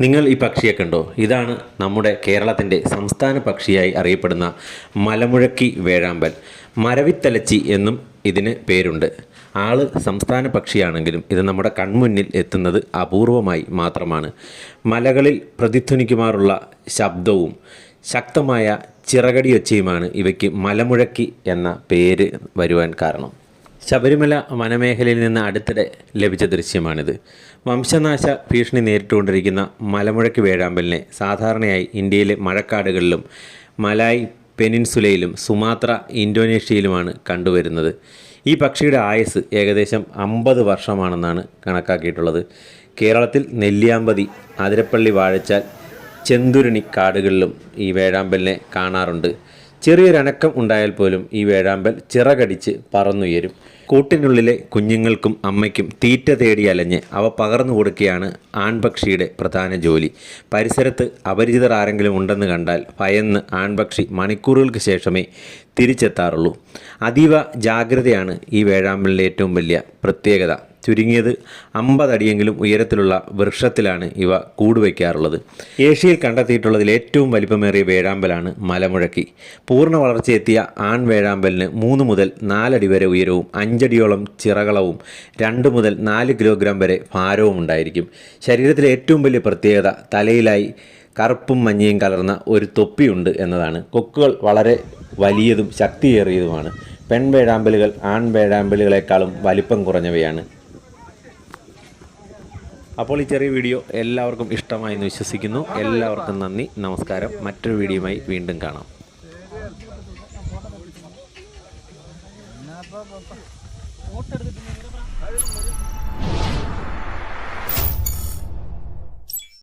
നിങ്ങൾ ഈ പക്ഷിയെ കണ്ടോ? ഇതാണ് നമ്മുടെ കേരളത്തിൻ്റെ സംസ്ഥാന പക്ഷിയായി അറിയപ്പെടുന്ന മലമുഴക്കി വേഴാമ്പൽ. മരവിത്തലച്ചി എന്നും ഇതിന് പേരുണ്ട്. ആള് സംസ്ഥാന പക്ഷിയാണെങ്കിലും ഇത് നമ്മുടെ കൺമുന്നിൽ എത്തുന്നത് അപൂർവമായി മാത്രമാണ്. മലകളിൽ പ്രതിധ്വനിക്കുമാറുള്ള ശബ്ദവും ശക്തമായ ചിറകടിയൊച്ചയുമാണ് ഇവയ്ക്ക് മലമുഴക്കി എന്ന പേര് വരുവാൻ കാരണം. ശബരിമല വനമേഖലയിൽ നിന്ന് അടുത്തിടെ ലഭിച്ച ദൃശ്യമാണിത്. വംശനാശ ഭീഷണി നേരിട്ടുകൊണ്ടിരിക്കുന്ന മലമുഴക്കി വേഴാമ്പലിനെ സാധാരണയായി ഇന്ത്യയിലെ മഴക്കാടുകളിലും മലായ് പെനിൻസുലയിലും സുമാത്ര, ഇന്തോനേഷ്യയിലുമാണ് കണ്ടുവരുന്നത്. ഈ പക്ഷിയുടെ ആയുസ് ഏകദേശം 50 വർഷമാണെന്നാണ് കണക്കാക്കിയിട്ടുള്ളത്. കേരളത്തിൽ നെല്ലിയാമ്പതി, അതിരപ്പള്ളി, വാഴച്ചാൽ, ചെന്തുരുണി കാടുകളിലും ഈ വേഴാമ്പലിനെ കാണാറുണ്ട്. ചെറിയൊരനക്കം ഉണ്ടായാൽ പോലും ഈ വേഴാമ്പൽ ചിറകടിച്ച് പറന്നുയരും. കൂട്ടിനുള്ളിലെ കുഞ്ഞുങ്ങൾക്കും അമ്മയ്ക്കും തീറ്റ തേടി അലഞ്ഞ് അവ പകർന്നു കൊടുക്കുകയാണ് ആൺപക്ഷിയുടെ പ്രധാന ജോലി. പരിസരത്ത് അപരിചിതർ ആരെങ്കിലും ഉണ്ടെന്ന് കണ്ടാൽ ഭയന്ന് ആൺപക്ഷി മണിക്കൂറുകൾക്ക് ശേഷമേ തിരിച്ചെത്താറുള്ളൂ. അതീവ ജാഗ്രതയാണ് ഈ വേഴാമ്പലിൻ്റെ ഏറ്റവും വലിയ പ്രത്യേകത. ചുരുങ്ങിയത് 50 അടിയെങ്കിലും ഉയരത്തിലുള്ള വൃക്ഷത്തിലാണ് ഇവ കൂടുവയ്ക്കാറുള്ളത്. ഏഷ്യയിൽ കണ്ടെത്തിയിട്ടുള്ളതിൽ ഏറ്റവും വലിപ്പമേറിയ വേഴാമ്പലാണ് മലമുഴക്കി. പൂർണ്ണ വളർച്ചയെത്തിയ ആൺ വേഴാമ്പലിന് 3 മുതൽ 4 അടി വരെ ഉയരവും 5 അടിയോളം ചിറകളവും 2 മുതൽ 4 കിലോഗ്രാം വരെ ഭാരവും ഉണ്ടായിരിക്കും. ശരീരത്തിലെ ഏറ്റവും വലിയ പ്രത്യേകത തലയിലായി കറുപ്പും മഞ്ഞയും കലർന്ന ഒരു തൊപ്പിയുണ്ട് എന്നതാണ്. കൊക്കുകൾ വളരെ വലിയതും ശക്തിയേറിയതുമാണ്. പെൺവേഴാമ്പലുകൾ ആൺവേഴാമ്പലുകളെക്കാളും വലിപ്പം കുറഞ്ഞവയാണ്. അപ്പോൾ ഈ ചെറിയ വീഡിയോ എല്ലാവർക്കും ഇഷ്ടമായി എന്ന് വിശ്വസിക്കുന്നു. എല്ലാവർക്കും നന്ദി, നമസ്കാരം. മറ്റൊരു വീഡിയോയുമായി വീണ്ടും കാണാം. ഫോട്ടോ എടുത്തിട്ട്